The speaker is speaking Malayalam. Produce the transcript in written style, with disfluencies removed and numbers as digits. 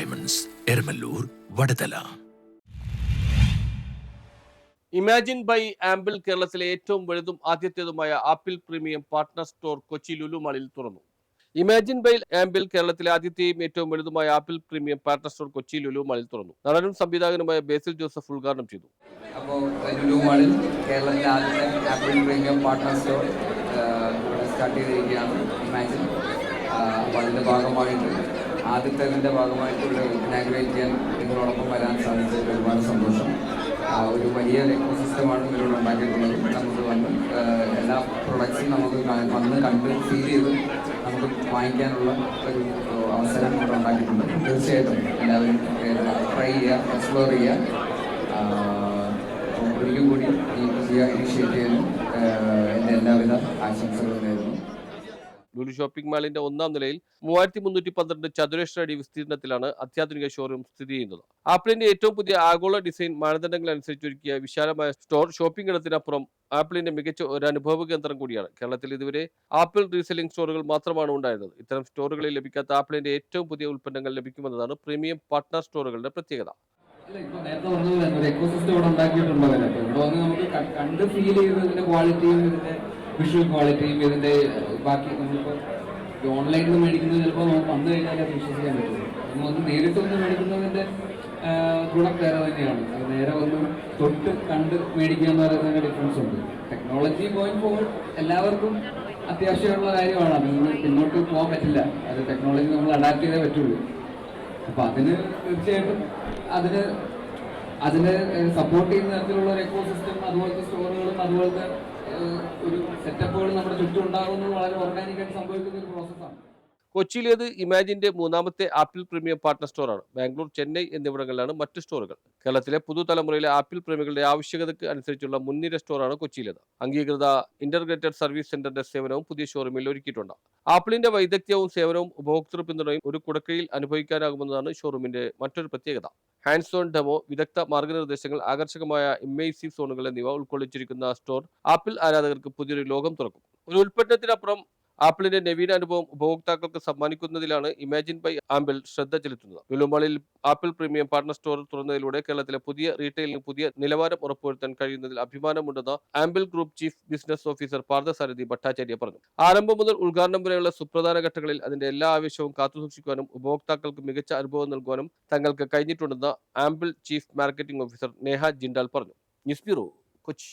Diamonds, Eramalloor, Vadathala. Imagine by Ample കേരളത്തിലെ ഏറ്റവും വലുതും ആദ്യത്തേതുമായ Apple premium partner store Kochi Lulu മാളിൽ തുറന്നു. ഇമാജിൻ ബൈ ആംബിൾ കേരളത്തിലെ ആദ്യത്തെയും ഏറ്റവും വലുതുമായ Apple premium partner store Kochi Lulu മാളിൽ തുറന്നു. നടനും സംവിധായകനുമായ ബേസിൽ ജോസഫ് ഉദ്ഘാടനം ചെയ്തു. അപ്പോൾ ലുലു മാളിൽ കേരളത്തിലെ ആദ്യത്തെ ആപ്പിൾ പ്രീമിയം പാർട്ട്ണർ സ്റ്റോർ ഇവിടെ സ്റ്റാർട്ട് ചെയ്തിരിക്കുകയാണ് ഇമാജിൻ. അപ്പോൾ അതിൻ്റെ ഭാഗമായിട്ട് ആദ്യത്തേതിൻ്റെ ഭാഗമായിട്ട് ഇവിടെ ഇനാഗ്രേറ്റ് ചെയ്യാൻ നിങ്ങളോടൊപ്പം വരാൻ സാധിച്ചതിൽ ഒരുപാട് സന്തോഷം. ഒരു വലിയ എക്കോസിസ്റ്റമാണ് ഇവരോട് ഉണ്ടാക്കിയിട്ടുള്ളത്. നമുക്ക് വന്ന് എല്ലാ പ്രൊഡക്ട്സും നമുക്ക് വന്ന് കണ്ട് ഫീൽ ചെയ്ത് നമുക്ക് വാങ്ങിക്കാനുള്ള ഒരു അവസരം ഇവിടെ ഉണ്ടാക്കിയിട്ടുണ്ട്. തീർച്ചയായിട്ടും എല്ലാവരും ട്രൈ ചെയ്യുക, എക്സ്പ്ലോർ ചെയ്യുക. ഒരിക്കൽ കൂടി ഈ പുതിയ ഇനിഷ്യേറ്റീവിന് എൻ്റെ എല്ലാവിധ ആശംസകളും നേരുന്നു. ലുലു ഷോപ്പിംഗ് മാളിന്റെ ഒന്നാം നിലയിൽ 3312 ചതുരശ്ര അടി വിസ്തീർണത്തിലാണ് അത്യാധുനിക ഷോറൂം സ്ഥിതി ചെയ്യുന്നത്. ആപ്പിളിന്റെ ഏറ്റവും പുതിയ ആഗോള ഡിസൈൻ മാനദണ്ഡങ്ങൾ അനുസരിച്ച് ഒരുക്കിയ വിശാലമായ സ്റ്റോർ ഷോപ്പിംഗ് ഇടത്തിനപ്പുറം ആപ്പിളിന്റെ മികച്ച ഒരു അനുഭവ കേന്ദ്രം കൂടിയാണ്. കേരളത്തിൽ ഇതുവരെ ആപ്പിൾ റീസെല്ലിംഗ് സ്റ്റോറുകൾ മാത്രമാണ് ഉണ്ടായിരുന്നത്. ഇത്തരം സ്റ്റോറുകളിൽ ലഭിക്കാത്ത ആപ്പിളിന്റെ ഏറ്റവും പുതിയ ഉൽപ്പന്നങ്ങൾ ലഭിക്കുമെന്നതാണ് പ്രീമിയം പാർട്ട്ണർ സ്റ്റോറുകളുടെ പ്രത്യേകത. നേരത്തെ പറഞ്ഞത് തന്നെ ഒരു എക്കോസിസ്റ്റം ഇവിടെ ഉണ്ടാക്കിയിട്ടുണ്ടോ? ഇവിടെ വന്ന് നമുക്ക് കണ്ട് ഫീൽ ചെയ്ത് ഇതിന്റെ ക്വാളിറ്റിയും ഇതിന്റെ വിഷ്വൽ ക്വാളിറ്റിയും ഇതിന്റെ ബാക്കി നമ്മളിപ്പോൾ ഓൺലൈനിൽ നിന്ന് മേടിക്കുന്നത് ചിലപ്പോൾ നമുക്ക് വന്നു കഴിഞ്ഞാൽ അത് വിശ്വസിക്കാൻ പറ്റുള്ളൂ. നമ്മൾ വന്ന് നേരിട്ട് വന്ന് മേടിക്കുന്നതിന്റെ ഗുണം വേറെ തന്നെയാണ്. അത് നേരെ വന്ന് തൊട്ട് കണ്ട് മേടിക്കുക എന്ന് പറയുന്നതിന്റെ ഡിഫറൻസ് ഉണ്ട്. ടെക്നോളജി ഗോയിങ് ഫോർവേഡ് എല്ലാവർക്കും അത്യാവശ്യമുള്ള കാര്യമാണ്. അതിൽ പിന്നോട്ട് പോകാൻ പറ്റില്ല. അത് ടെക്നോളജി നമ്മൾ അഡാപ്റ്റ് ചെയ്തേ പറ്റുള്ളൂ. അപ്പം അതിന് തീർച്ചയായിട്ടും അതിന് സപ്പോർട്ട് ചെയ്യുന്ന തരത്തിലുള്ള ഒരു എക്കോസിസ്റ്റം, അതുപോലത്തെ സ്റ്റോറുകളും അതുപോലത്തെ ഒരു സെറ്റപ്പുകൾ നമ്മുടെ ചുറ്റും ഉണ്ടാകുന്നത് വളരെ ഓർഗാനിക്കായിട്ട് സംഭവിക്കുന്ന ഒരു പ്രോസസ്സാണ്. കൊച്ചിയിലേത് ഇമാജിന്റെ മൂന്നാമത്തെ ആപ്പിൾ പ്രീമിയം പാർട്ട്ണർ സ്റ്റോറാണ്. ബാംഗ്ലൂർ, ചെന്നൈ എന്നിവിടങ്ങളിലാണ് മറ്റ് സ്റ്റോറുകൾ. കേരളത്തിലെ പുതുതലമുറയിലെ ആപ്പിൾ പ്രേമികളുടെ ആവശ്യകതയ്ക്ക് അനുസരിച്ചുള്ള മുൻനിര സ്റ്റോറാണ് കൊച്ചിയിലേത്. അംഗീകൃത ഇന്റർഗ്രേറ്റഡ് സർവീസ് സെന്ററിന്റെ സേവനവും പുതിയ ഷോറൂമിൽ ഒരുക്കിയിട്ടുണ്ട്. ആപ്പിളിന്റെ വൈദഗ്ധ്യവും സേവനവും ഉപഭോക്തൃ പിന്തുണയും ഒരു കുടക്കീഴിൽ അനുഭവിക്കാനാകുമെന്നതാണ് ഷോറൂമിന്റെ മറ്റൊരു പ്രത്യേകത. ഹാൻഡ്സ് ഓൺ ഡെമോ, വിദഗ്ധ മാർഗനിർദ്ദേശങ്ങൾ, ആകർഷകമായ ഇമ്മേഴ്സീവ് സോണുകൾ എന്നിവ ഉൾക്കൊള്ളിച്ചിരിക്കുന്ന സ്റ്റോർ ആപ്പിൾ ആരാധകർക്ക് പുതിയൊരു ലോകം തുറക്കും. ഒരു ഉൽപ്പന്നത്തിനപ്പുറം ആപ്പിളിന്റെ നവീന അനുഭവം ഉപഭോക്താക്കൾക്ക് സമ്മാനിക്കുന്നതിലാണ് ഇമാജിൻ ബൈ ആംബിൾ ശ്രദ്ധ ചെലുത്തുന്നത്. ലുലുമാളിൽ ആപ്പിൾ പ്രീമിയം പാർട്ട്ണർ സ്റ്റോർ തുറന്നതിലൂടെ കേരളത്തിലെ പുതിയ റീറ്റെയിലിന് പുതിയ നിലവാരം ഉറപ്പുവരുത്താൻ കഴിയുന്നതിൽ അഭിമാനമുണ്ടെന്ന് Ample group chief business officer Parthasarathy Bhattacharya പറഞ്ഞു. ആരംഭം മുതൽ ഉദ്ഘാടനം വരെയുള്ള സുപ്രധാന ഘട്ടങ്ങളിൽ അതിന്റെ എല്ലാ ആവേശവും കാത്തുസൂക്ഷിക്കുവാനും ഉപഭോക്താക്കൾക്ക് മികച്ച അനുഭവം നൽകുവാനും തങ്ങൾക്ക് കഴിഞ്ഞിട്ടുണ്ടെന്ന് Ample chief marketing officer Neha Jindal പറഞ്ഞു. News bureau, Kochi.